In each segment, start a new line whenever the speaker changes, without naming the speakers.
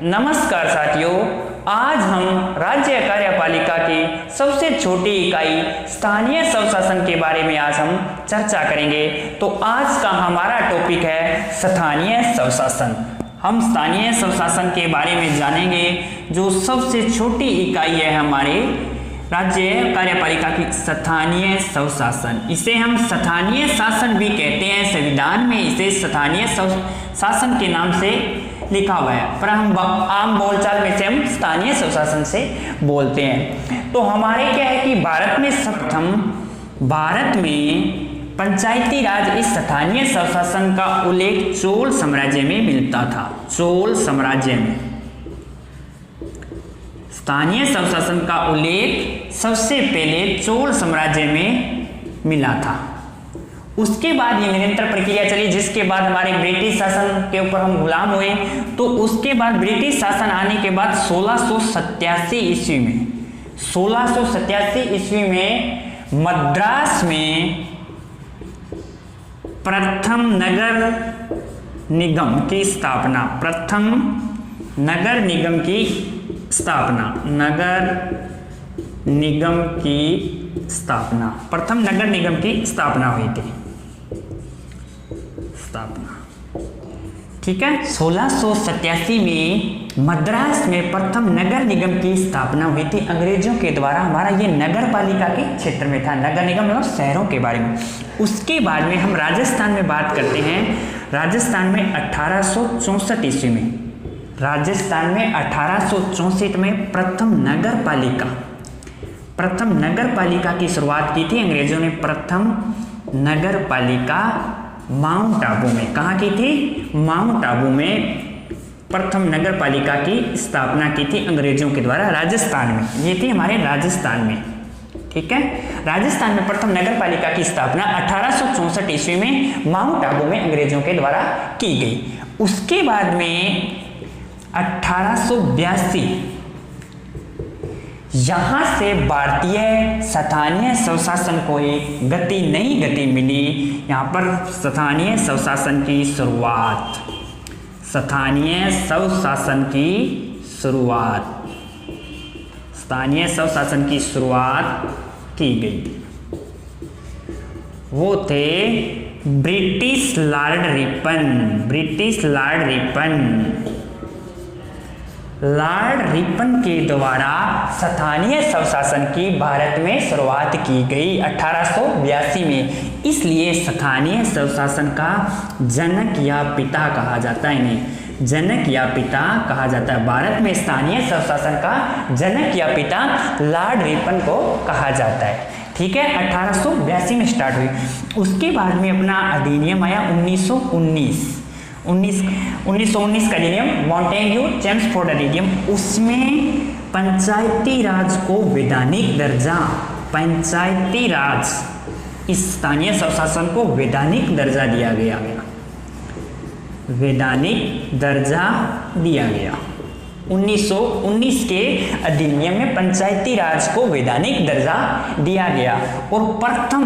नमस्कार साथियों, आज हम राज्य कार्यपालिका की सबसे छोटी इकाई स्थानीय स्वशासन के बारे में आज हम चर्चा करेंगे। तो आज का हमारा टॉपिक है स्थानीय स्वशासन। हम स्थानीय स्वशासन के बारे में जानेंगे, जो सबसे छोटी इकाई है हमारे राज्य कार्यपालिका की स्थानीय स्वशासन। इसे हम स्थानीय शासन भी कहते हैं, संविधान में इसे स्थानीय शासन के नाम से लिखा हुआ है, पर हम आम बोलचाल में से हम स्थानीय स्वशासन से बोलते हैं। तो हमारे क्या है कि भारत में पंचायती राज इस स्थानीय स्वशासन का उल्लेख चोल साम्राज्य में मिलता था। चोल साम्राज्य में स्थानीय स्वशासन का उल्लेख सबसे पहले चोल साम्राज्य में मिला था। उसके बाद ये निरंतर प्रक्रिया चली, जिसके बाद हमारे ब्रिटिश शासन के ऊपर हम गुलाम हुए। तो उसके बाद ब्रिटिश शासन आने के बाद 1687 ईस्वी में मद्रास में प्रथम नगर निगम की स्थापना प्रथम नगर निगम की स्थापना हुई थी। ठीक है, 1687 में मद्रास में प्रथम नगर निगम की स्थापना हुई थी अंग्रेजों के द्वारा। हमारा ये नगर पालिका के क्षेत्र में था। नगर निगम मतलब शहरों के बारे में। उसके बाद में हम राजस्थान में बात करते हैं। राजस्थान में 1864 ईस्वी में प्रथम नगर पालिका की शुरुआत की थी अंग्रेजों ने। प्रथम नगर पालिका माउंट आबू में, कहाँ की थी? माउंट आबू में प्रथम नगर पालिका की स्थापना की थी अंग्रेजों के द्वारा राजस्थान में। ये थी हमारे राजस्थान में। ठीक है, राजस्थान में प्रथम नगर पालिका की स्थापना 1864 ईस्वी में माउंट आबू में अंग्रेजों के द्वारा की गई। उसके बाद में 1882 यहां से भारतीय स्थानीय स्वशासन को एक नई गति मिली। यहां पर स्थानीय स्वशासन की शुरुआत की गई। वो थे ब्रिटिश लॉर्ड रिपन के द्वारा स्थानीय स्वशासन की भारत में शुरुआत की गई 1882 में। इसलिए स्थानीय स्वशासन का जनक या पिता कहा जाता है इन्हें। जनक या पिता कहा जाता है। भारत में स्थानीय स्वशासन का जनक या पिता लॉर्ड रिपन को कहा जाता है। ठीक है, 1882 में स्टार्ट हुई। उसके बाद में अपना अधिनियम आया 1919 का अधिनियम, मॉन्टेग्यू चेम्सफोर्ड अधिनियम। उसमें पंचायती राज को इस स्थानीय स्वशासन को वैधानिक दर्जा दिया गया। 1919 के अधिनियम में पंचायती राज को वैधानिक दर्जा दिया गया। और प्रथम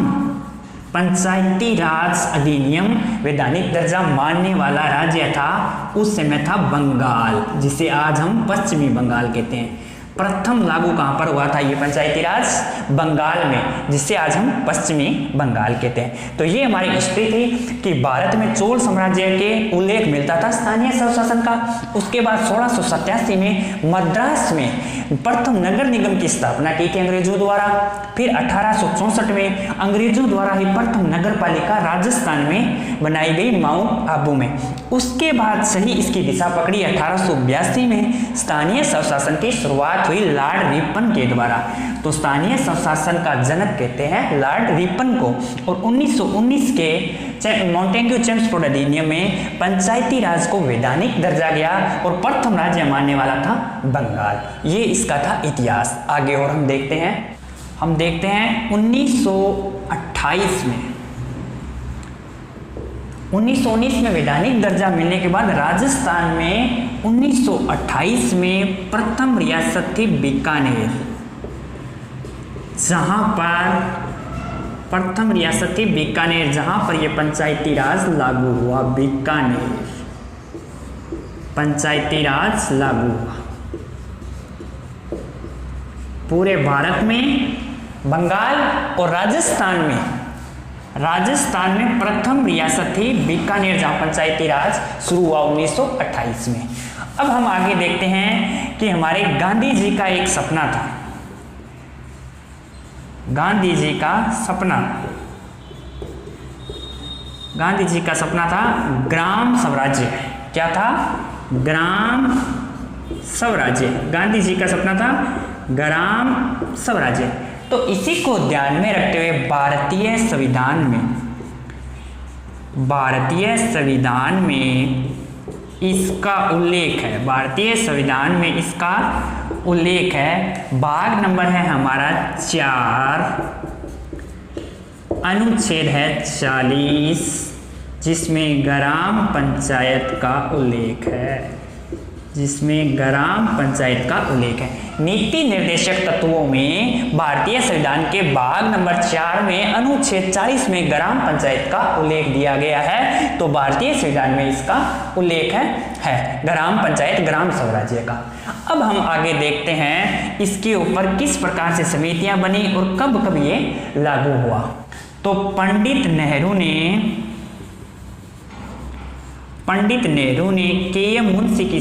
पंचायती राज अधिनियम वैधानिक दर्जा मानने वाला राज्य था उस समय था बंगाल, जिसे आज हम पश्चिमी बंगाल कहते हैं। प्रथम लागू कहाँ पर हुआ था ये पंचायती राज? बंगाल में, जिसे आज हम पश्चिमी बंगाल कहते हैं। तो ये हमारी हिस्ट्री थी कि भारत में चोल साम्राज्य के उल्लेख मिलता था स्थानीय स्वशासन का। उसके बाद 1687 में मद्रास में प्रथम नगर निगम की स्थापना की थी अंग्रेजों द्वारा। फिर 1864 में अंग्रेजों द्वारा ही प्रथम नगर पालिका राजस्थान में बनाई गई माउंट आबू में। उसके बाद सही इसकी दिशा पकड़ी 1882 में स्थानीय स्वशासन की शुरुआत हुई लॉर्ड रिपन के द्वारा। तो स्थानीय स्वशासन का जनक कहते हैं लॉर्ड रिपन को। और 1919 के मॉन्टेग्यू चेम्सफोर्ड अधिनियम में पंचायती राज को वैधानिक दर्जा गया और प्रथम राज्य मानने वाला था बंगाल। ये इसका था इतिहास। आगे और हम देखते हैं 1919 में वैधानिक दर्जा मिलने के बाद राजस्थान में 1928 में प्रथम रियासत थी बीकानेर, जहां पर यह पंचायती राज लागू हुआ। बीकानेर पंचायती राज लागू हुआ। पूरे भारत में, बंगाल और राजस्थान में प्रथम रियासत थी बीकानेर, जहां पंचायती राज शुरू हुआ 1928 में। अब हम आगे देखते हैं कि हमारे गांधी जी का एक सपना था। गांधी जी का सपना था ग्राम स्वराज्य। क्या था? ग्राम स्वराज्य। गांधी जी का सपना था ग्राम स्वराज्य। तो इसी को ध्यान में रखते हुए भारतीय संविधान में इसका उल्लेख है। भारतीय संविधान में इसका उल्लेख है। भाग नंबर है हमारा 4, अनुच्छेद है 40, जिसमें ग्राम पंचायत का उल्लेख है। नीति निर्देशक तत्वों में भारतीय संविधान के भाग नंबर 4 में अनुच्छेद 40 में ग्राम पंचायत का उल्लेख दिया गया है। तो भारतीय संविधान में इसका उल्लेख है ग्राम पंचायत, ग्राम स्वराज्य का। अब हम आगे देखते हैं इसके ऊपर किस प्रकार से समितियां बनी और कब कब ये लागू हुआ। तो पंडित नेहरू ने के.एम. मुंशी की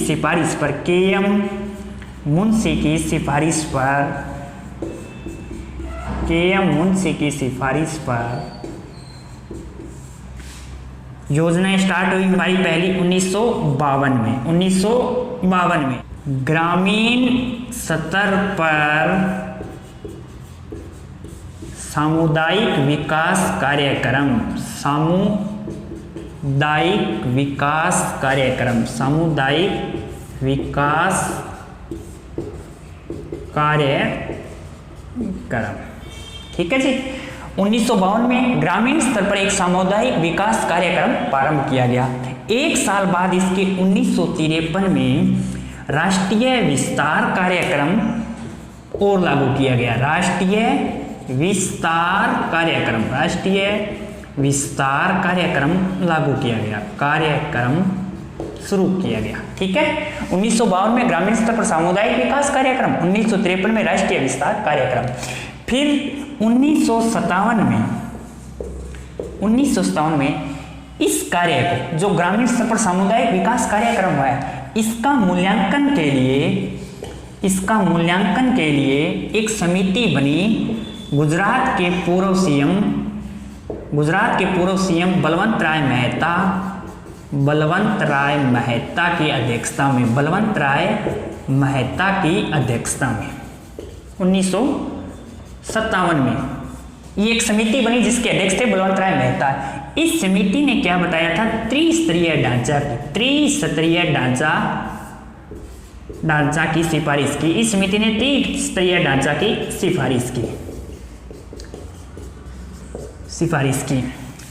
सिफारिश पर योजना स्टार्ट हुई हमारी पहली 1952 में। ग्रामीण स्तर पर सामुदायिक विकास कार्यक्रम ठीक है जी। 1952 में ग्रामीण स्तर पर एक सामुदायिक विकास कार्यक्रम प्रारंभ किया गया। एक साल बाद इसके 1953 में राष्ट्रीय विस्तार कार्यक्रम और लागू किया गया। राष्ट्रीय विस्तार कार्यक्रम लागू किया गया, कार्यक्रम शुरू किया गया। ठीक है। 1952 में ग्रामीण स्तर पर सामुदायिक विकास कार्यक्रम, 1953 में राष्ट्रीय विस्तार कार्यक्रम। फिर 1957 में इस कार्य को, जो ग्रामीण स्तर पर सामुदायिक विकास कार्यक्रम है, इसका मूल्यांकन के लिए एक समिति बनी। गुजरात के पूर्व सीएम बलवंत राय मेहता की अध्यक्षता में 1957 में ये एक समिति बनी जिसके अध्यक्ष थे बलवंत राय मेहता। इस समिति ने क्या बताया था? त्रिस्तरीय ढांचा की सिफारिश की। इस समिति ने त्रिस्तरीय ढांचा की सिफारिश की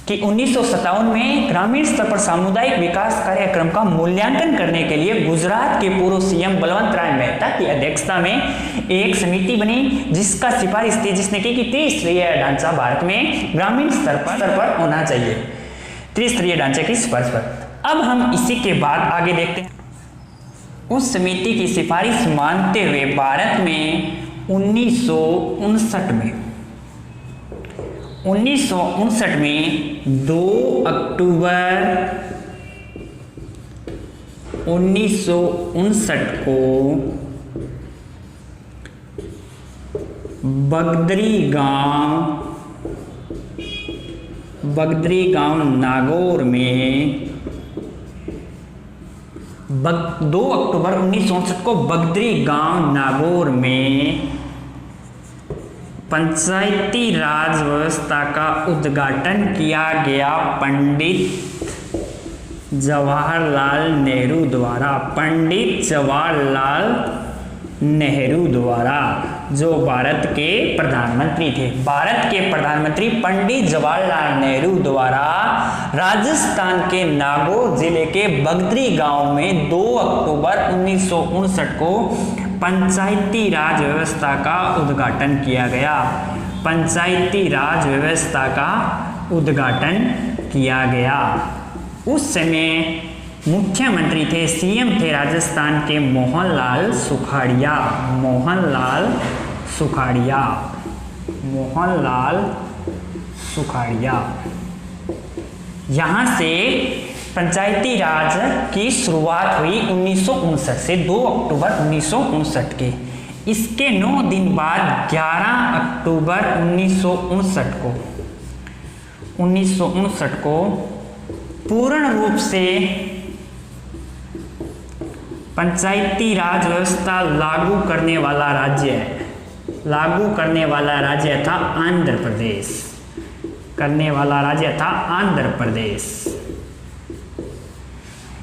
कि 1957 में ग्रामीण स्तर पर सामुदायिक विकास कार्यक्रम का मूल्यांकन करने के लिए गुजरात के पूर्व सीएम बलवंत राय मेहता की अध्यक्षता में एक समिति बनी, जिसका सिफारिश थी, जिसने की कि त्रिस्तरीय ढांचा भारत में ग्रामीण स्तर पर होना चाहिए। त्रिस्तरीय ढांचे की सिफारिश पर। अब हम इसी के बाद आगे देखते हैं। उस समिति की सिफारिश मानते हुए भारत में 1959 में 2 अक्टूबर 1959 को बगदरी गांव नागौर में 2 अक्टूबर 1959 को बगदरी गांव नागौर में पंचायती राज व्यवस्था का उद्घाटन किया गया पंडित जवाहरलाल नेहरू द्वारा, जो भारत के प्रधानमंत्री थे। भारत के प्रधानमंत्री पंडित जवाहरलाल नेहरू द्वारा राजस्थान के नागौर जिले के बगदरी गांव में 2 अक्टूबर 1959 को पंचायती राज व्यवस्था का उद्घाटन किया गया। पंचायती राज व्यवस्था का उद्घाटन किया गया। उस समय मुख्यमंत्री थे, सीएम थे राजस्थान के मोहनलाल सुखाड़िया। मोहनलाल सुखाड़िया, मोहनलाल सुखाड़िया। यहाँ से पंचायती राज की शुरुआत हुई 1959 से, 2 अक्टूबर 1959 के। इसके 9 दिन बाद 11 अक्टूबर 1959 को पूर्ण रूप से पंचायती राज व्यवस्था लागू करने वाला राज्य था आंध्र प्रदेश।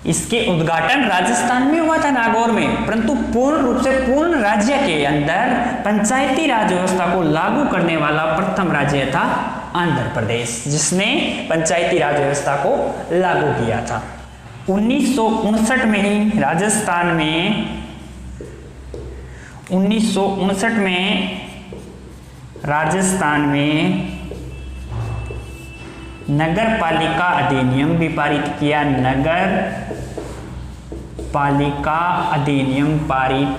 इसके उद्घाटन राजस्थान में हुआ था, नागौर में, परंतु पूर्ण रूप से पूर्ण राज्य के अंदर पंचायती राज व्यवस्था को लागू करने वाला प्रथम राज्य था आंध्र प्रदेश, जिसने पंचायती राज व्यवस्था को लागू किया था। 1959 में ही राजस्थान में नगर पालिका अधिनियम भी पारित किया। नगर पालिका अधिनियम पारित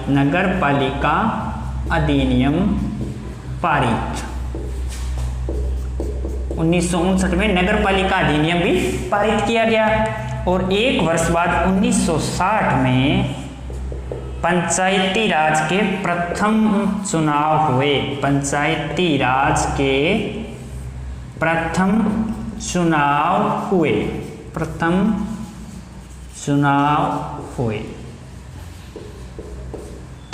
1959 में नगर पालिका अधिनियम भी पारित किया गया। और 1 वर्ष बाद 1960 में पंचायती राज के प्रथम चुनाव हुए। प्रथम चुनाव हुए।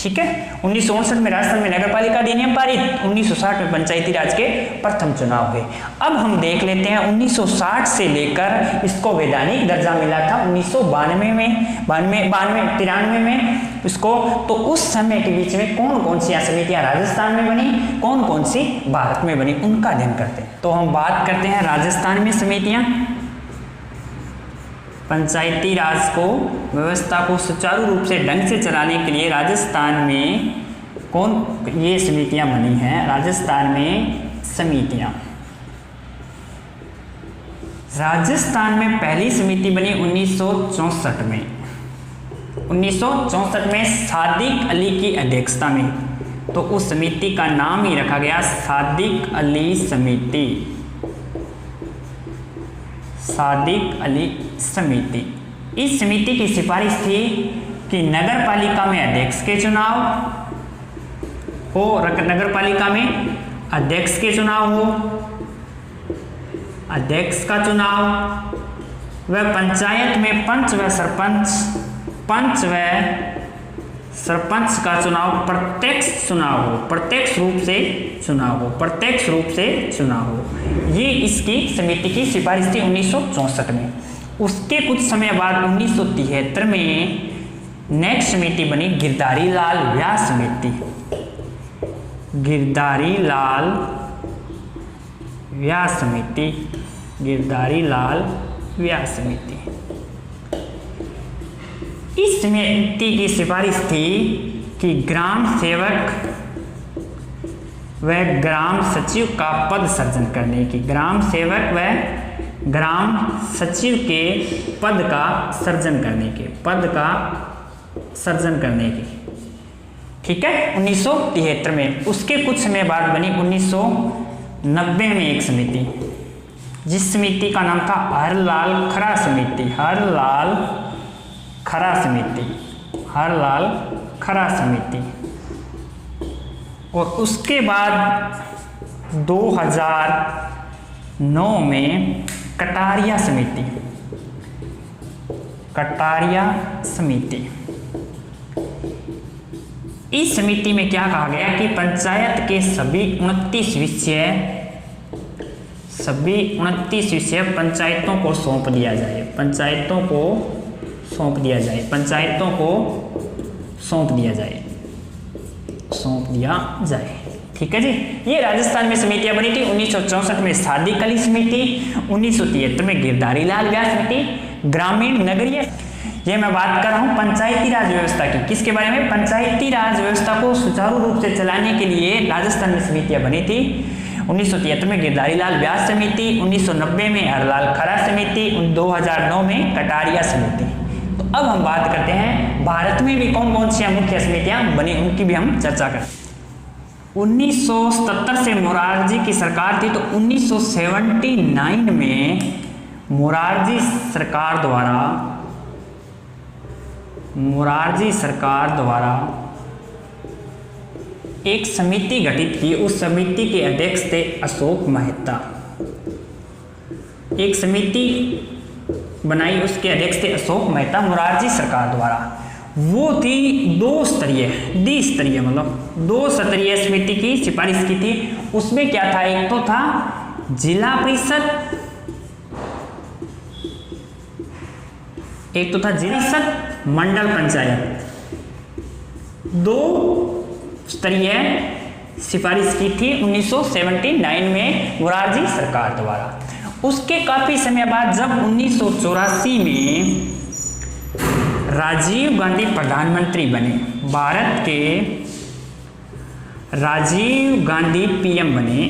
ठीक है, 1959 में राजस्थान में नगर पालिका अधिनियम पारित, 1960 में पंचायती राज के प्रथम चुनाव हुए। अब हम देख लेते हैं 1960 से लेकर इसको वैधानिक दर्जा मिला था 1992 में, 93 में इसको। तो उस समय के बीच में कौन कौन सी समितियां राजस्थान में बनी, कौन कौन सी भारत में बनी, उनका अध्ययन करते हैं। तो हम बात करते हैं राजस्थान में समितियां। पंचायती राज को व्यवस्था को सुचारू रूप से ढंग से चलाने के लिए राजस्थान में कौन ये समितियां बनी हैं। राजस्थान में पहली समिति बनी 1964 में। 1964 में सादिक अली की अध्यक्षता में, तो उस समिति का नाम ही रखा गया सादिक अली समिति। इस समिति की सिफारिश थी कि नगर पालिका में अध्यक्ष के चुनाव हो, अध्यक्ष का चुनाव व पंचायत में पंच व सरपंच का चुनाव प्रत्यक्ष रूप से चुनाव हो। ये इसकी समिति की सिफारिश थी 1964 में। उसके कुछ समय बाद 1973 में नेक्स्ट समिति बनी गिरधारी लाल व्यास समिति। इस समिति की सिफारिश थी कि ग्राम सेवक व ग्राम सचिव का पद सृजन करने की, ग्राम सेवक व ग्राम सचिव के पद का सृजन करने की। ठीक है, 1973 में। उसके कुछ समय बाद बनी 1990 में एक समिति, जिस समिति का नाम था हरलाल खरा समिति। और उसके बाद 2009 में कटारिया समिति। इस समिति में क्या कहा गया कि पंचायत के सभी 29 विषय पंचायतों को सौंप दिया जाए। ठीक है जी। ये राजस्थान में समितियां बनी थी। 1964 में सादिक अली समिति, 1973 में गिरधारी लाल व्यास समिति, ग्रामीण नगरीय। ये मैं बात कर रहा हूँ पंचायती राज व्यवस्था की। किसके बारे में? पंचायती राज व्यवस्था को सुचारू रूप से चलाने के लिए राजस्थान में समितियां बनी थी। 1973 में गिरधारी लाल व्यास समिति, 1990 में हरलाल खरा समिति, 2009 में कटारिया समिति। अब हम बात करते हैं भारत में भी कौन कौन सी मुख्य समितियां बनी, उनकी भी हम चर्चा करें। 1977 से मोरारजी की सरकार थी, तो 1979 में मोरारजी सरकार द्वारा एक समिति गठित की। उस समिति के अध्यक्ष थे अशोक मेहता। एक समिति बनाई, उसके अध्यक्ष थे अशोक मेहता मोरारजी सरकार द्वारा। वो थी द्विस्तरीय मतलब 2 स्तरीय समिति की सिफारिश की थी। उसमें क्या था, एक तो था जिला परिषद, एक तो था जिला परिषद मंडल पंचायत। 2 स्तरीय सिफारिश की थी 1979 में मोरारजी सरकार द्वारा। उसके काफी समय बाद जब 1984 में राजीव गांधी प्रधानमंत्री बने, भारत के राजीव गांधी पीएम बने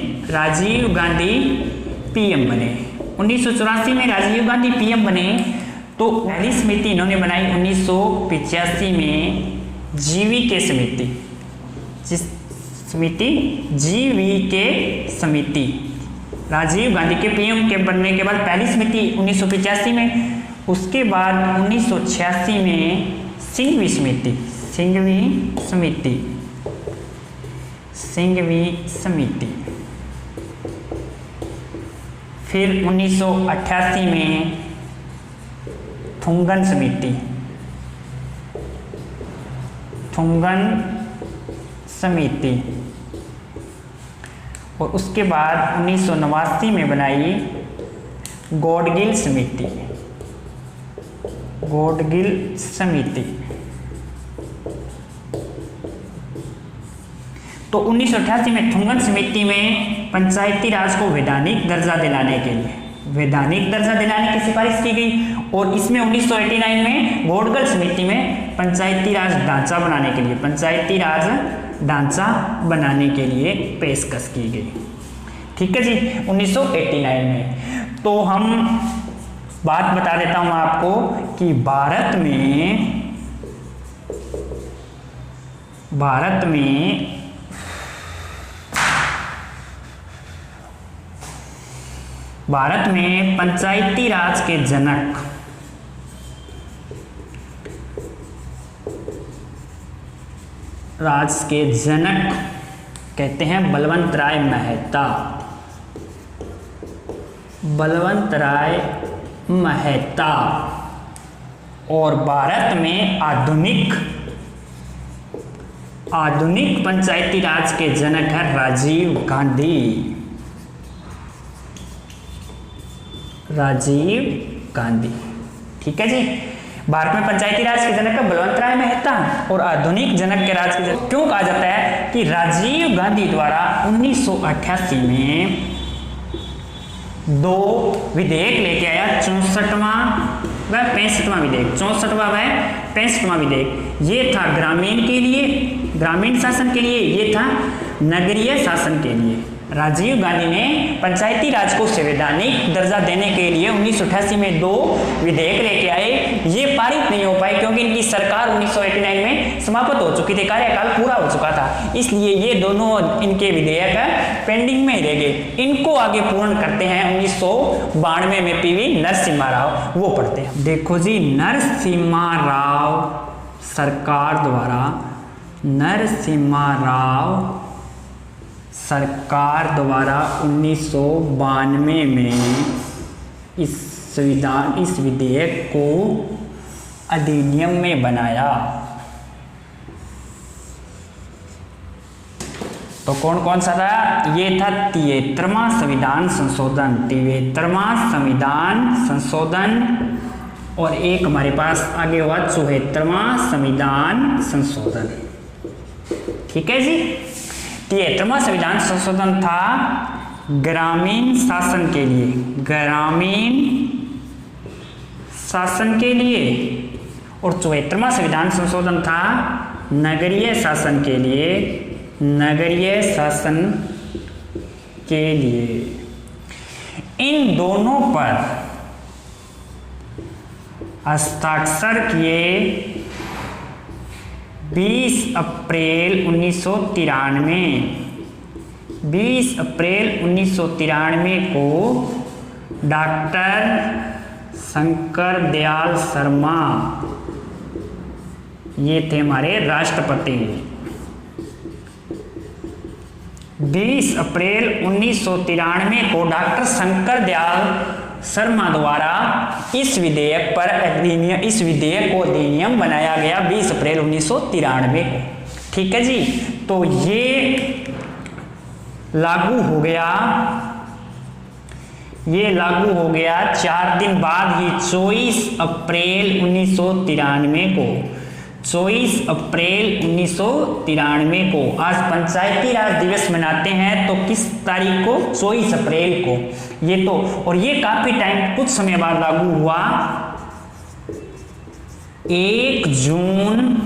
1984 में राजीव गांधी पीएम बने, तो पहली समिति इन्होंने बनाई 1985 में जीवीके समिति। राजीव गांधी के पीएम के बनने के बाद पहली समिति 1985 में। उसके बाद 1986 में सिंघवी समिति। फिर 1988 में थुंगन समिति और उसके बाद 1989 में बनाई गॉडगिल समिति। तो 1988 में थुंगन समिति में पंचायती राज को वैधानिक दर्जा दिलाने की सिफारिश की गई, और इसमें 1989 में गॉडगिल समिति में पंचायती राज ढांचा बनाने के लिए पेशकश की गई। ठीक है जी, 1989 में। तो हम बात बता देता हूं आपको कि भारत में पंचायती राज के जनक कहते हैं बलवंत राय मेहता। और भारत में आधुनिक पंचायती राज के जनक है राजीव गांधी। ठीक है जी, भारत में पंचायती राज के जनक है बलवंत राय मेहता, और आधुनिक जनक के राज के जनक क्यों कहा जाता है कि राजीव गांधी द्वारा 1988 में 2 विधेयक लेके आया, 64वां व 65वां विधेयक। 64वां व 65वां विधेयक ये था ग्रामीण शासन के लिए, ये था नगरीय शासन के लिए। राजीव गांधी ने पंचायती राज को संवैधानिक दर्जा देने के लिए 1988 में 2 विधेयक लेके आए। ये पारित नहीं हो पाए क्योंकि इनकी सरकार 1989 में समाप्त हो चुकी थी, कार्यकाल पूरा हो चुका था, इसलिए ये दोनों इनके विधेयक पेंडिंग में ही रह गए। इनको आगे पूर्ण करते हैं 1992 में पीवी नरसिम्हा राव, वो पढ़ते हैं। देखो जी, नरसिम्हा राव सरकार द्वारा 1992 में इस विधेयक को अधिनियम में बनाया। तो कौन कौन सा था? ये था 73वां संविधान संशोधन, और एक हमारे पास आगे हुआ 74वां संविधान संशोधन। ठीक है जी, 73वां संविधान संशोधन था ग्रामीण शासन के लिए, और 74वां संविधान संशोधन था नगरीय शासन के लिए। इन दोनों पर हस्ताक्षर किए 20 अप्रैल 1993। 20 अप्रैल 1993 को डॉक्टर शंकर दयाल शर्मा, ये थे हमारे राष्ट्रपति। 20 अप्रैल 1993 को डॉक्टर शंकर दयाल शर्मा द्वारा इस विधेयक को अधिनियम बनाया गया 20 अप्रैल 1993 को। ठीक है जी, तो ये लागू हो गया 4 दिन बाद ही 24 अप्रैल 1993 को। 24 अप्रैल 1993 को आज पंचायती राज दिवस मनाते हैं, तो किस तारीख को? 24 अप्रैल को। ये तो, और ये काफी टाइम, कुछ समय बाद लागू हुआ 1 जून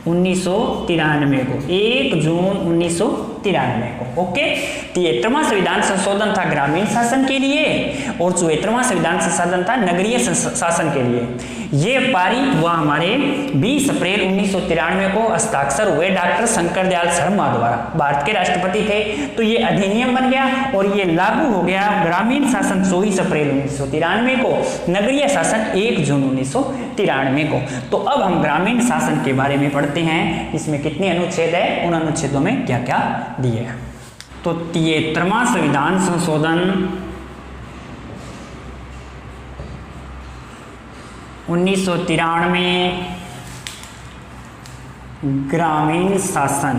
1993 को। 1 जून 1993 को। ओके, 73वां संविधान संशोधन था ग्रामीण शासन के लिए और 74वां संविधान संशोधन था नगरीय शासन के लिए। ये पारित हुआ हमारे 20 अप्रैल 1993 को, हस्ताक्षर हुए डॉक्टर शंकर दयाल शर्मा द्वारा, भारत के राष्ट्रपति थे। तो ये अधिनियम बन गया और ये लागू हो गया ग्रामीण शासन 24 अप्रैल 1993 को, नगरीय शासन 1 जून 1993 को। तो अब हम ग्रामीण शासन के बारे में पढ़ते हैं, इसमें कितने अनुच्छेद है, उन अनुच्छेदों में क्या क्या दिए हैं। तो 73वां संविधान संशोधन 1993 ग्रामीण शासन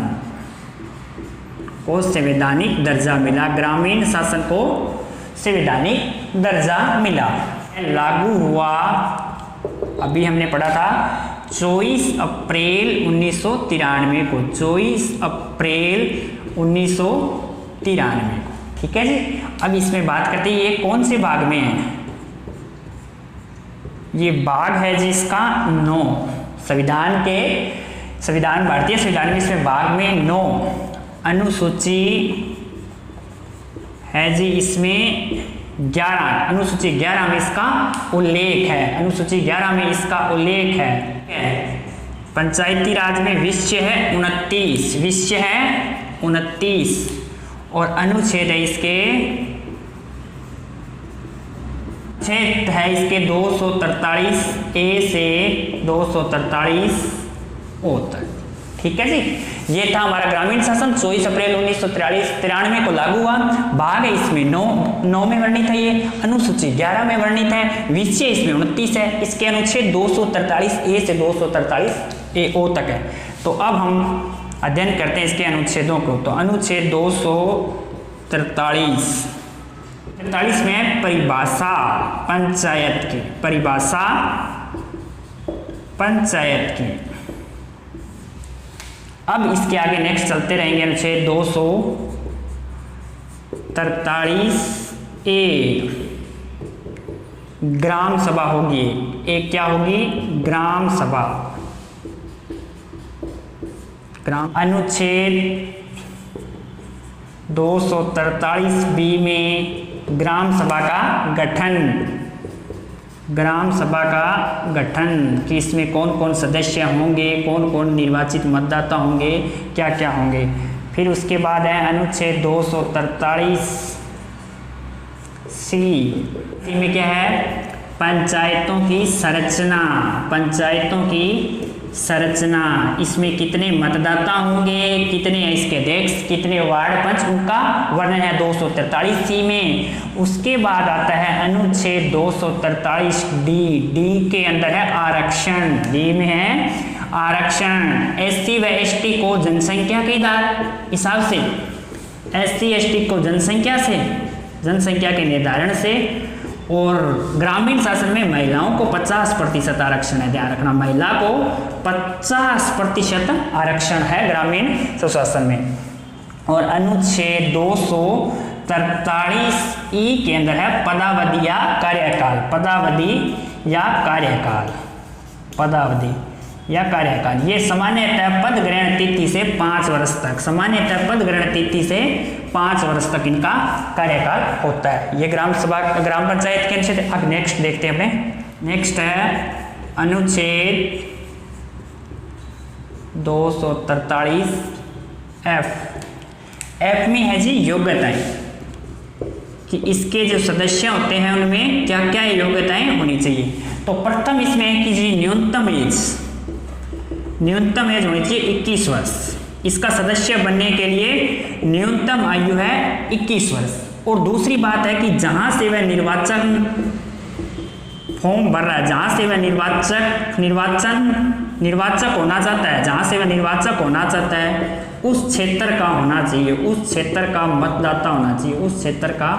को संवैधानिक दर्जा मिला। ग्रामीण शासन को संवैधानिक दर्जा मिला, लागू हुआ, अभी हमने पढ़ा था 24 अप्रैल 1993 को। 24 अप्रैल 1993 को। ठीक है जी, अब इसमें बात करते हैं ये कौन से भाग में है। ये भाग है जिसका 9 संविधान भारतीय संविधान में, इसमें भाग में 9 अनुसूची है जी। इसमें 11 अनुसूची 11 में इसका उल्लेख है। अनुसूची 11 में इसका उल्लेख है। पंचायती राज में विषय है 29, विषय है 29 और अनुच्छेद है इसके, छेद है इसके 243 ए से 243 ओ तक। ठीक है जी, ये था हमारा ग्रामीण शासन 24 अप्रैल 1993 को लागू हुआ। भाग है इसमें 9 में वर्णित है, ये अनुसूची 11 में वर्णित है, विषय इसमें 29 है, इसके अनुच्छेद 243 ए से 243 ए ओ तक है। तो अब हम अध्ययन करते हैं इसके अनुच्छेदों को। तो अनुच्छेद 243 में परिभाषा पंचायत की, परिभाषा पंचायत की। अब इसके आगे नेक्स्ट चलते रहेंगे। अनुच्छेद 243 ए, ग्राम सभा होगी। एक क्या होगी? ग्राम सभा। ग्राम अनुच्छेद 243 बी में ग्राम सभा का गठन, ग्राम सभा का गठन कि इसमें कौन कौन सदस्य होंगे, कौन कौन निर्वाचित मतदाता होंगे, क्या क्या होंगे। फिर उसके बाद है अनुच्छेद 243 सी में क्या है? पंचायतों की संरचना, पंचायतों की संरचना। इसमें कितने मतदाता होंगे, कितने इसके अध्यक्ष, कितने वार्ड पंच, उनका वर्णन है 243 सी में। उसके बाद आता है अनुच्छेद 243 डी के अंदर है आरक्षण। डी में है आरक्षण। एससी व एसटी को जनसंख्या के हिसाब से, एससी एसटी को जनसंख्या के निर्धारण से, और ग्रामीण शासन में महिलाओं को 50% आरक्षण है। ध्यान रखना, महिला को 50% आरक्षण है ग्रामीण सुशासन में। और अनुच्छेद 243 ई के अंदर है पदावधि या कार्यकाल। पदावधि या कार्यकाल, पदावधि या कार्यकाल। ये सामान्यतः पद ग्रहण तिथि से 5 वर्ष तक, सामान्यतः पद ग्रहण तिथि से 5 वर्ष तक इनका कार्यकाल होता है। ये ग्राम सभा, ग्राम पंचायत के अनुच्छेद। अब नेक्स्ट देखते हैं अपने नेक्स्ट है अनुच्छेद 243 एफ में है जी योग्यताएं, कि इसके जो सदस्य होते हैं उनमें क्या क्या योग्यताएं होनी चाहिए। तो प्रथम इसमें है कि जी न्यूनतम एज होनी चाहिए 21 वर्ष। इसका सदस्य बनने के लिए न्यूनतम आयु है 21 वर्ष। और दूसरी बात है कि जहां से वह निर्वाचन फॉर्म भर रहा है, जहां से वह निर्वाचक होना चाहता है, जहां से वह निर्वाचक होना चाहता है उस क्षेत्र का होना चाहिए, उस क्षेत्र का मतदाता होना चाहिए, उस क्षेत्र का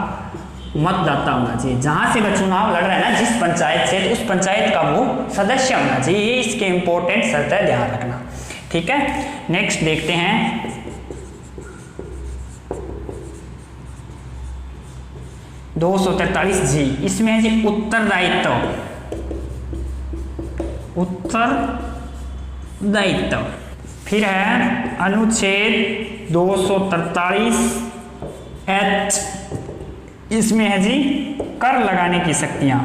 मतदाता होना चाहिए। जहां से वह चुनाव लड़ रहा है ना, जिस पंचायत से, उस पंचायत का वो सदस्य होना चाहिए। ये इसके इंपॉर्टेंट शर्त है, ध्यान रखना। ठीक है, नेक्स्ट देखते हैं 243 जी। इसमें है जी उत्तरदायित्व। फिर है अनुच्छेद 243 एच। इसमें है जी कर लगाने की शक्तियां।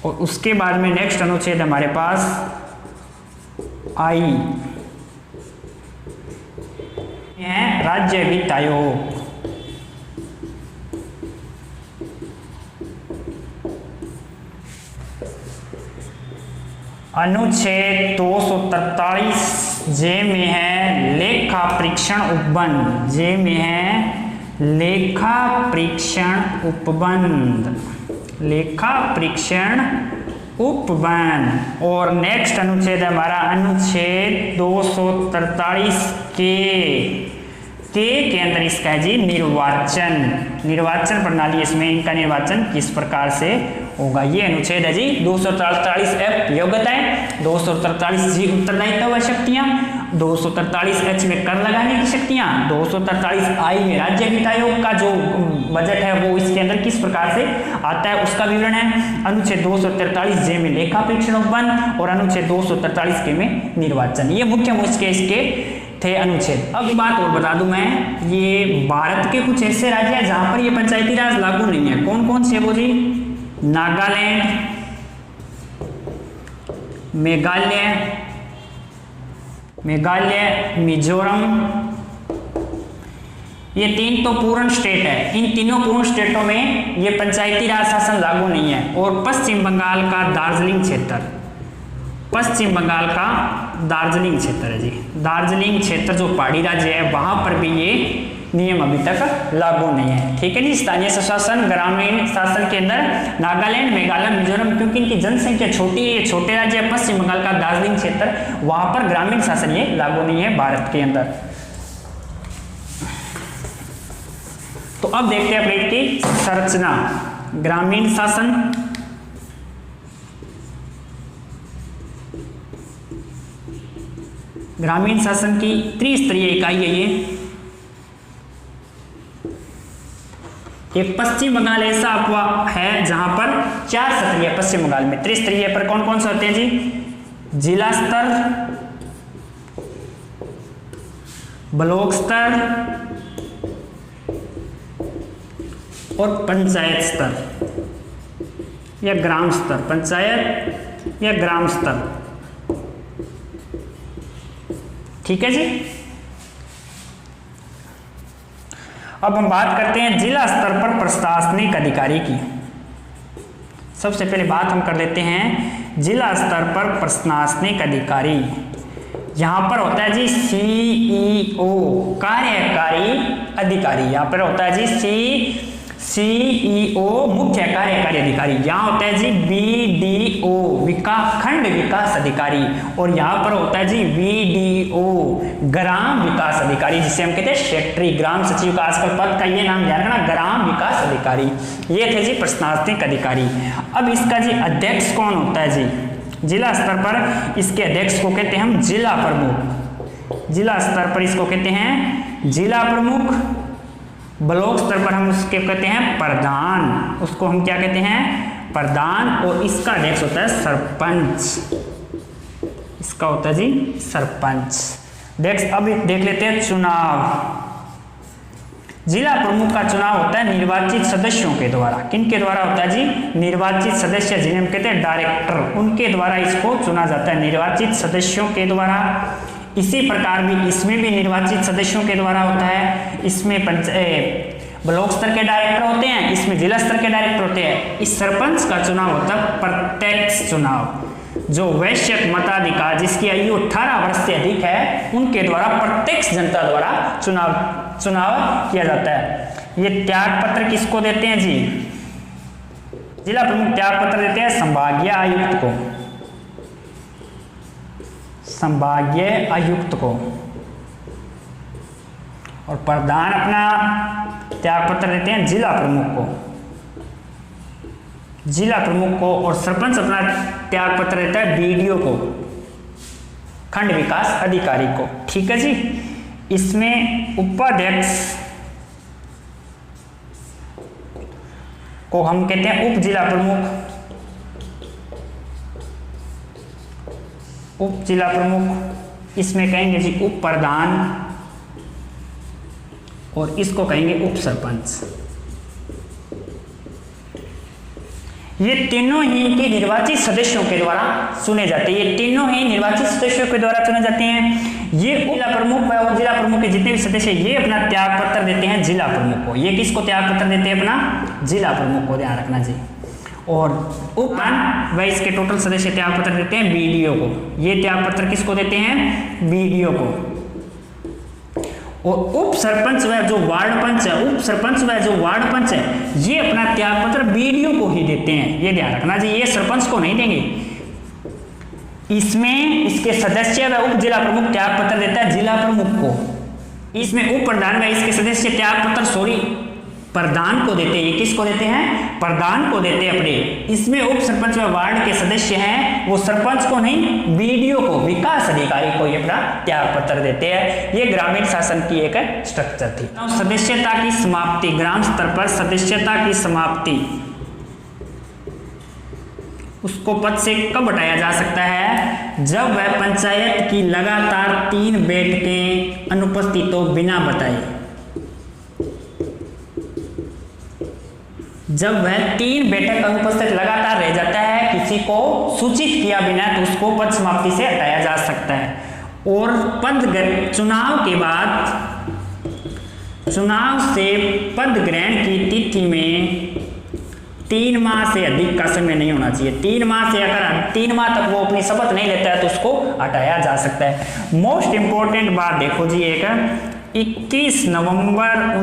और उसके बाद में नेक्स्ट अनुच्छेद हमारे पास आई है राज्य वित्त आयोग। अनुच्छेद 243 जे में है लेखा परीक्षण उपबंध। जे में है लेखा परीक्षण उपबंध। और नेक्स्ट अनुच्छेद हमारा अनुच्छेद 243 के अंदर इसका है जी निर्वाचन प्रणाली। इसमें इनका निर्वाचन किस प्रकार से होगा, ये अनुच्छेद है जी 243 एफ योग्यताएं, 243 जी उत्तरदायित्व व शक्तियां, 243 एच में कर लगाने की शक्तियां, 243 आई में राज्य वित्त आयोग का जो बजट है वो इसके अंदर किस प्रकार से आता है उसका विवरण है। अनुच्छेद 243 जे में लेखा परीक्षण उपबंध और अनुच्छेद 243 के में निर्वाचन। ये मुख्य इसके थे अनुच्छेद। अब बात और बता दूं मैं, ये भारत के कुछ ऐसे राज्य हैं जहां पर ये पंचायती राज लागू नहीं है। कौन कौन से वो जी? नागालैंड, मेघालय, मिजोरम, ये 3 तो पूर्ण स्टेट है। इन तीनों पूर्ण स्टेटों में ये पंचायती राज शासन लागू नहीं है। और पश्चिम बंगाल का दार्जिलिंग क्षेत्र है जी। दार्जिलिंग क्षेत्र जो पहाड़ी राज्य है वहां पर भी ये नियम अभी तक लागू नहीं है। ठीक है जी। स्थानीय स्वशासन ग्रामीण शासन के अंदर नागालैंड, मेघालय, मिजोरम, क्योंकि इनकी जनसंख्या छोटी है, ये छोटे राज्य है। पश्चिम बंगाल का दार्जिलिंग क्षेत्र, वहां पर ग्रामीण शासन ये लागू नहीं है भारत के अंदर। तो अब देखते हैं प्लेट की संरचना। ग्रामीण शासन, ग्रामीण शासन की त्रिस्तरीय इकाई है ये। एक पश्चिम बंगाल ऐसा है जहां पर 4 स्तरीय पश्चिम बंगाल में। त्रिस्तरीय पर कौन कौन से होते हैं जी? जिला स्तर, ब्लॉक स्तर और पंचायत स्तर या ग्राम स्तर। पंचायत या ग्राम स्तर। ठीक है जी। अब हम बात करते हैं जिला स्तर पर प्रशासनिक अधिकारी की। सबसे पहले बात हम कर लेते हैं जिला स्तर पर प्रशासनिक अधिकारी। यहां पर होता है जी सीईओ, कार्यकारी अधिकारी। यहां पर होता है जी सीईओ, मुख्य कार्यकारी अधिकारी। यहाँ होता है जी बीडीओ, खंड विकास अधिकारी। और यहाँ पर होता है जी वीडीओ, ग्राम विकास अधिकारी, जिसे हम कहते हैं सेक्रेटरी। ग्राम सचिव का आजकल पद का ये नाम ध्यान रखना, ग्राम विकास अधिकारी। ये थे जी प्रशासनिक अधिकारी। अब इसका जी अध्यक्ष कौन होता है जी? जिला स्तर पर इसके अध्यक्ष को कहते हैं हम जिला प्रमुख। जिला स्तर पर इसको कहते हैं जिला प्रमुख। ब्लॉक स्तर पर हम उसके कहते हैं प्रधान। उसको हम क्या कहते हैं? प्रधान। और इसका अध्यक्ष होता है सरपंच। इसका होता है जी सरपंच। अब देख लेते हैं चुनाव। जिला प्रमुख का चुनाव होता है निर्वाचित सदस्यों के द्वारा। किनके द्वारा होता है जी? निर्वाचित सदस्य, जिन्हें हम कहते हैं डायरेक्टर, उनके द्वारा इसको चुना जाता है, निर्वाचित सदस्यों के द्वारा। इसी प्रकार भी इसमें भी निर्वाचित सदस्यों के द्वारा होता है। इसमें ब्लॉक स्तर के डायरेक्टर होते हैं, इसमें जिला स्तर के डायरेक्टर होते हैं। इस सरपंच का चुनाव होता है प्रत्यक्ष चुनाव। जो वैश्यक मताधिकार, जिसकी आयु 18 वर्ष से अधिक है, उनके द्वारा प्रत्यक्ष जनता द्वारा चुनाव किया जाता है। ये त्याग पत्र किसको देते हैं जी? जिला प्रमुख त्याग पत्र देते हैं संभागीय आयुक्त को, संभागीय आयुक्त को। और प्रधान अपना त्याग पत्र देते हैं जिला प्रमुख को, जिला प्रमुख को। और सरपंच अपना त्याग पत्र देता है बीडीओ को, खंड विकास अधिकारी को। ठीक है जी। इसमें उपाध्यक्ष को हम कहते हैं उप जिला प्रमुख, उप जिला प्रमुख। इसमें कहेंगे जी उप प्रधान, और इसको कहेंगे उप सरपंच। ये तीनों ही के निर्वाचित सदस्यों के द्वारा चुने जाते हैं। ये तीनों ही निर्वाचित सदस्यों के द्वारा चुने जाते हैं। ये जिला प्रमुख और जिला प्रमुख के जितने भी सदस्य, ये अपना त्याग पत्र देते हैं जिला प्रमुख को। ये किसको त्याग पत्र देते हैं? अपना जिला प्रमुख को, ध्यान रखना जी। और उपन वह इसके टोटल सदस्य त्याग पत्र देते हैं बीडीओ को। ये त्याग पत्र किसको देते हैं? बीडीओ को। और उप सरपंच वह जो वार्ड पंच है, उप सरपंच वह जो वार्ड पंच है, ये अपना त्याग पत्र बीडीओ को ही देते हैं। ये ध्यान रखना जी, ये सरपंच को नहीं देंगे। इसमें इसके सदस्य व उप जिला प्रमुख त्याग पत्र देता है जिला प्रमुख को। इसमें उप प्रधान व इसके सदस्य त्याग पत्र प्रधान को देते हैं। ये किसको देते हैं? प्रधान को देते हैं अपने। इसमें उप सरपंच व वार्ड के सदस्य हैं, वो सरपंच को नहीं, बीडीओ को, विकास अधिकारी को ये अपना त्याग पत्र देते हैं। ये ग्रामीण शासन की एक स्ट्रक्चर थी। सदस्यता की समाप्ति, ग्राम स्तर पर सदस्यता की समाप्ति, उसको पद से कब हटाया जा सकता है? जब वह पंचायत की लगातार 3 बैठकें अनुपस्थित हो बिना बताए, जब वह 3 बैठक अनुपस्थित लगातार रह जाता है, किसी को सूचित किया बिना, तो उसको पद समाप्ति से हटाया जा सकता है। और चुनाव के बाद, चुनाव से पद ग्रहण की तिथि में 3 माह से अधिक का समय नहीं होना चाहिए। 3 माह से अगर 3 माह तक वो अपनी शपथ नहीं लेता है तो उसको हटाया जा सकता है। मोस्ट इंपॉर्टेंट बात देखो जी, एक 21 नवंबर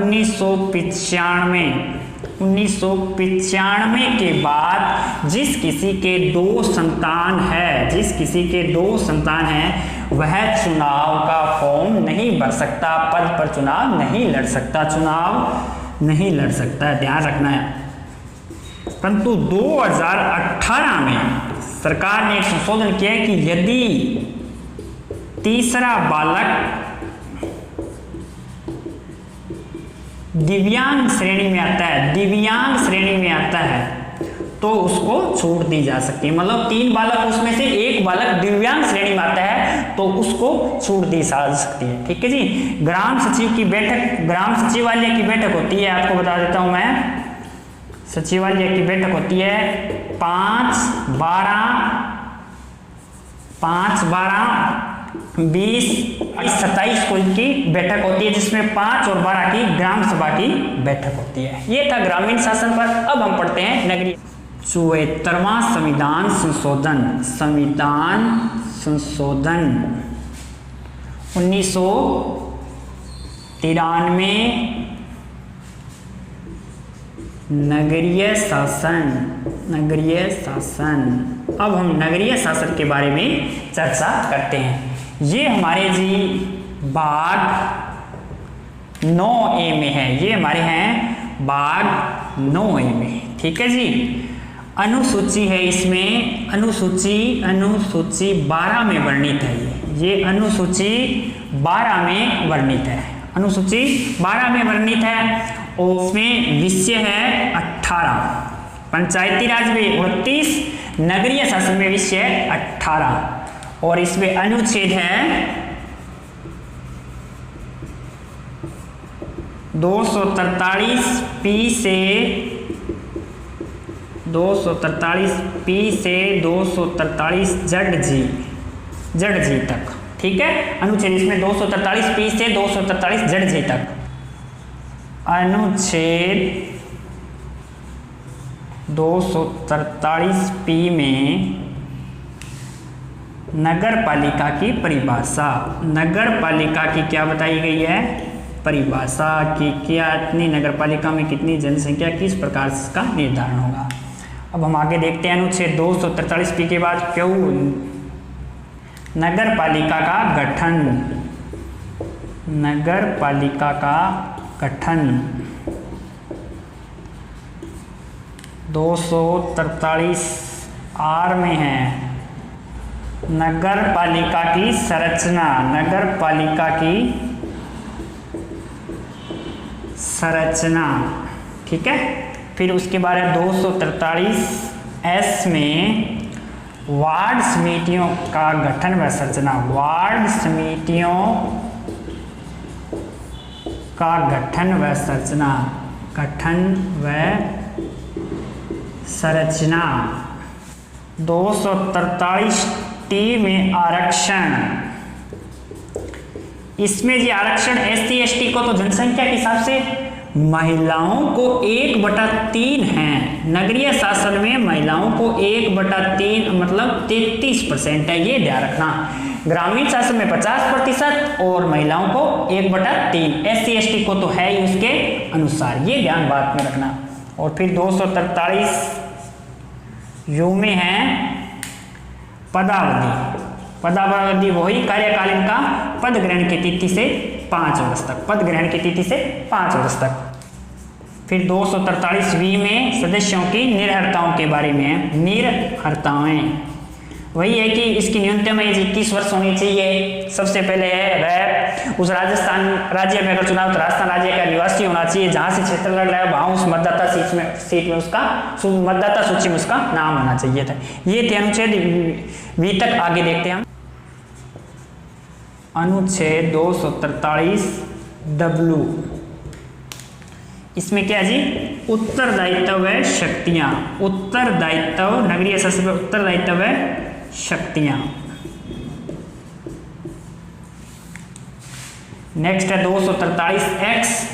1995 के बाद जिस किसी के 2 संतान है, जिस किसी के 2 संतान हैं, वह चुनाव का फॉर्म नहीं भर सकता, पद पर चुनाव नहीं लड़ सकता, चुनाव नहीं लड़ सकता है, ध्यान रखना है। परंतु 2018 में सरकार ने एक संशोधन किया कि यदि तीसरा बालक दिव्यांग श्रेणी में आता है, दिव्यांग श्रेणी में आता है, तो उसको छूट दी जा सकती है। मतलब 3 बालक, उसमें से 1 बालक दिव्यांग श्रेणी में आता है तो उसको छूट दी जा सकती है। ठीक है जी। ग्राम सचिव की बैठक, ग्राम सचिवालय की बैठक होती है, आपको बता देता हूं मैं। सचिवालय की बैठक होती है 5/12, 20, 27 को की बैठक होती है, जिसमें 5 और 12 की ग्राम सभा की बैठक होती है। ये था ग्रामीण शासन पर। अब हम पढ़ते हैं नगरीय। 74वां संविधान संशोधन, संविधान संशोधन 1993, नगरीय शासन, नगरीय शासन। अब हम नगरीय शासन के बारे में चर्चा करते हैं। ये हमारे जी भाग 9A में है, ये हमारे हैं भाग 9A में। ठीक है जी। अनुसूची है इसमें, अनुसूची 12 में वर्णित है। ये अनुसूची 12 में वर्णित है, अनुसूची 12 में वर्णित है। और उसमें विषय है 18, पंचायती राज में 29, नगरीय शासन में विषय 18। और इसमें अनुच्छेद है 243 पी से 243 जेड जी तक। ठीक है, अनुच्छेद इसमें 243 पी से 243 जेड जी तक। अनुच्छेद 243 पी में नगर पालिका की परिभाषा, नगर पालिका की क्या बताई गई है, परिभाषा की क्या, इतनी नगर पालिका में कितनी जनसंख्या, किस प्रकार से इसका निर्धारण होगा। अब हम आगे देखते हैं अनुच्छेद 243 पी के बाद क्यों नगर पालिका का गठन, नगर पालिका का गठन 243 आर में है। नगर पालिका की संरचना, नगर पालिका की संरचना। ठीक है, फिर उसके बाद 243 एस में वार्ड समितियों का गठन व संरचना, वार्ड समितियों का गठन व संरचना, गठन व संरचना। 243 टी में आरक्षण, इसमें जी आरक्षण SC ST को तो जनसंख्या के हिसाब से महिलाओं को 1/3 है। नगरीय शासन में महिलाओं को 1/3 मतलब 33% है, ये ध्यान रखना। ग्रामीण शासन में 50% और महिलाओं को 1/3, SC ST को तो है ही उसके अनुसार, ये ध्यान बात में रखना। और फिर 243 यू में है पदावधि, पदावधि वही कार्यकालीन का पद ग्रहण की तिथि से 5 वर्ष तक, पद ग्रहण की तिथि से 5 वर्ष तक। फिर 243 में सदस्यों की निर्हरताओं के बारे में है, निर्हरताएं वही है कि इसकी न्यूनतम एज 21 वर्ष होनी चाहिए। सबसे पहले है वह उस राजस्थान राज्य में अगर चुनाव तो राजस्थान राज्य का निवासी होना चाहिए, जहां से क्षेत्र लड़ रहा है वहां उस मतदाता सीट में उसका मतदाता सूची में उसका नाम होना चाहिए था। ये थे अनुच्छेद वी तक। आगे देखते हैं हम अनुच्छेद 243 डब्ल्यू। इसमें क्या जी, उत्तरदायित्व व शक्तियां, उत्तरदायित्व नगरीय शासन उत्तरदायित्व व शक्तियां। नेक्स्ट है 243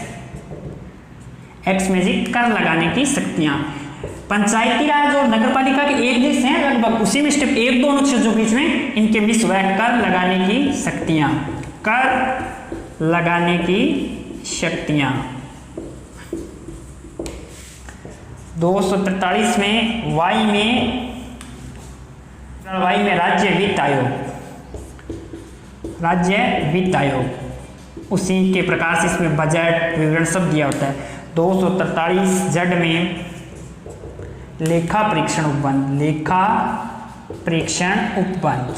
एक्स में जी कर लगाने की शक्तियां। पंचायती राज और नगरपालिका के एक जैसे हैं लगभग, उसी में स्टेप 1-2 अनुच्छेदों बीच में इनके मिस हुआ है कर लगाने की शक्तियां, कर लगाने की शक्तियां। 243 में वाई में राज्य वित्त आयोग, राज्य वित्त आयोग, उसी के प्रकार से इसमें बजट विवरण सब दिया होता है। 243 जेड में लेखा परीक्षण उपबंध, लेखा परीक्षण उपबंध।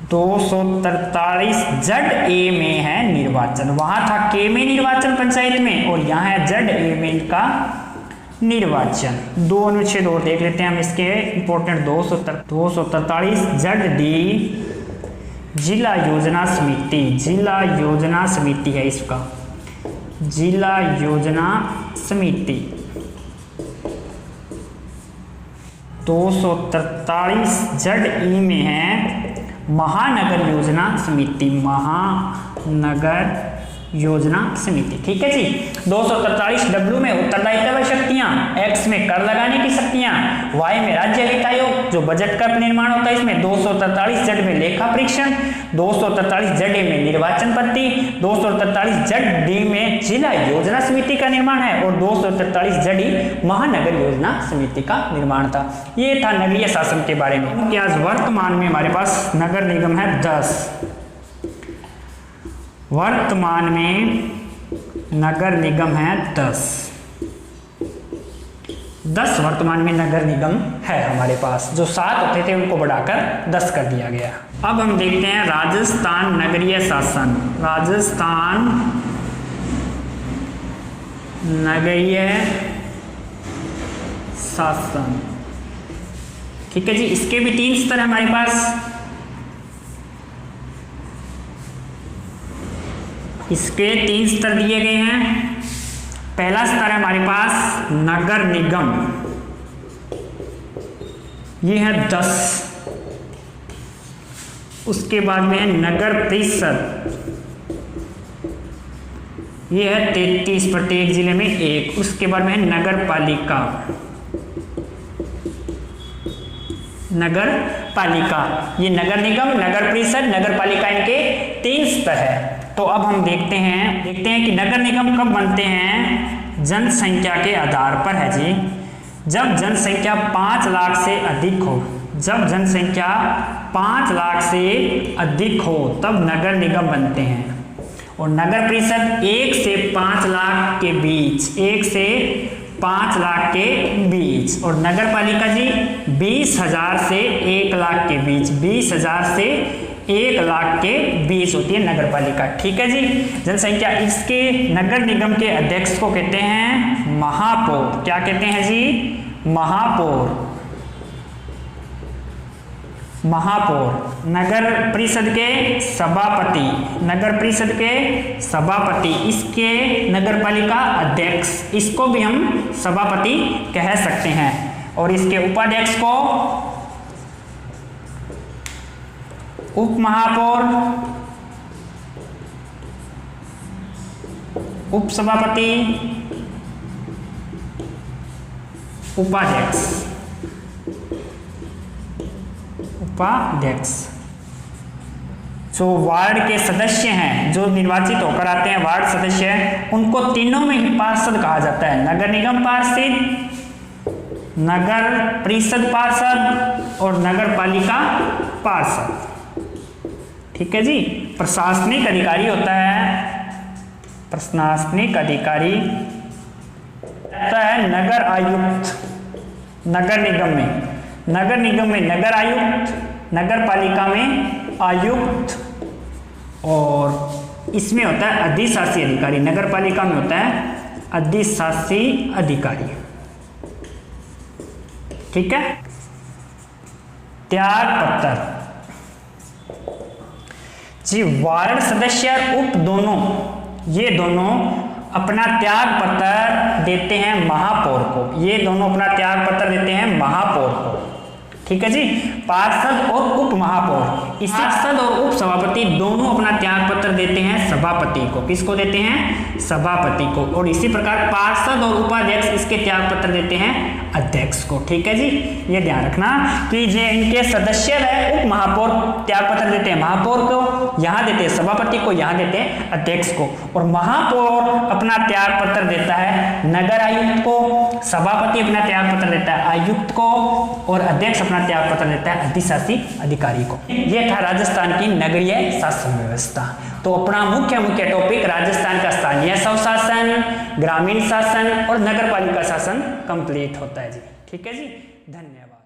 243 जेड ए में है निर्वाचन, वहां था के में निर्वाचन पंचायत में और यहाँ है जेड ए में इनका निर्वाचन। 2 अनुच्छेद और देख लेते हैं हम इसके इंपॉर्टेंट। 243 जेड डी जिला योजना समिति, जिला योजना समिति है इसका, जिला योजना समिति। 243 जेड ई में है महानगर योजना समिति, महानगर योजना समिति। ठीक है जी। 243 डब्ल्यू में उत्तरदायित्व शक्तियां, एक्स में कर लगाने की शक्तियां, वाई में राज्य वित्त आयोग जो बजट का निर्माण होता है इसमें, 243 जेड में लेखा परीक्षण, 243 जेड ए में निर्वाचन पद्धति, 243 जेड डी में जिला योजना समिति का निर्माण है और 243 जेड ई महानगर योजना समिति का निर्माण था। ये था नगरीय शासन के बारे में। क्या वर्तमान में हमारे पास नगर निगम है 10, वर्तमान में नगर निगम है 10 वर्तमान में नगर निगम है हमारे पास। जो 7 होते थे उनको बढ़ाकर 10 कर दिया गया। अब हम देखते हैं राजस्थान नगरीय शासन, राजस्थान नगरीय शासन। ठीक है जी। इसके भी 3 स्तर है हमारे पास। इसके 3 स्तर दिए गए हैं। पहला स्तर है हमारे पास नगर निगम, ये है 10। उसके बाद में है नगर परिषद, ये है 33, प्रत्येक जिले में 1। उसके बाद में है नगर पालिका, नगर पालिका, ये नगर निगम, नगर परिषद, नगर पालिका, इनके 3 स्तर है। तो अब हम देखते हैं कि नगर निगम कब बनते हैं, जनसंख्या के आधार पर है जी। जब जनसंख्या 5 लाख से अधिक हो, जब जनसंख्या 5 लाख से अधिक हो तब नगर निगम बनते हैं। और नगर परिषद 1 से 5 लाख के बीच, 1 से 5 लाख के बीच। और नगर पालिका जी 20,000 से 1 लाख के बीच, 20,000 से 1 लाख के बीच होती है नगर पालिका। ठीक है जी। जनसंख्या, इसके नगर निगम के अध्यक्ष को कहते हैं महापौर। क्या कहते हैं जी, महापौर, महापौर। नगर परिषद के सभापति, नगर परिषद के सभापति, इसके नगर पालिका अध्यक्ष, इसको भी हम सभापति कह सकते हैं। और इसके उपाध्यक्ष को उप महापौर, उप सभापति, उपाध्यक्ष, उपाध्यक्ष। जो वार्ड के सदस्य हैं, जो निर्वाचित होकर आते हैं वार्ड सदस्य, उनको तीनों में ही पार्षद कहा जाता है। नगर निगम पार्षद, नगर परिषद पार्षद और नगर पालिका पार्षद। ठीक है जी। प्रशासनिक अधिकारी होता है, प्रशासनिक अधिकारी होता है नगर आयुक्त, नगर निगम में, नगर निगम में नगर आयुक्त, नगर पालिका में आयुक्त, और इसमें होता है अधिशासी अधिकारी। नगर पालिका में होता है अधिशासी अधिकारी। ठीक है। त्याग पत्र जी, वार्ड सदस्य और उप दोनों, ये दोनों अपना त्याग पत्र देते हैं महापौर को, ये दोनों अपना त्याग पत्र देते हैं महापौर को। ठीक है जी। पार्षद और उप महापौर, इस पार्षद और उप सभापति दोनों अपना त्याग पत्र देते हैं सभापति को। किसको देते हैं, सभापति को। और इसी प्रकार पार्षद और उपाध्यक्ष इसके त्याग पत्र देते हैं अध्यक्ष को। ठीक है जी। ये ध्यान रखना कि जो इनके सदस्य है, उप महापौर त्याग पत्र देते हैं महापौर को, यहाँ देते हैं सभापति को, यहाँ देते हैं अध्यक्ष को। और महापौर अपना त्याग पत्र देता है नगर आयुक्त को, सभापति अपना त्याग पत्र देता है आयुक्त को, और अध्यक्ष अपना त्याग पत्र देता है अधिशासी अधिकारी को। यह था राजस्थान की नगरीय शासन व्यवस्था। तो अपना मुख्य टॉपिक राजस्थान का स्थानीय स्वशासन, ग्रामीण शासन और नगर पालिका शासन कंप्लीट होता है जी। ठीक है जी। धन्यवाद।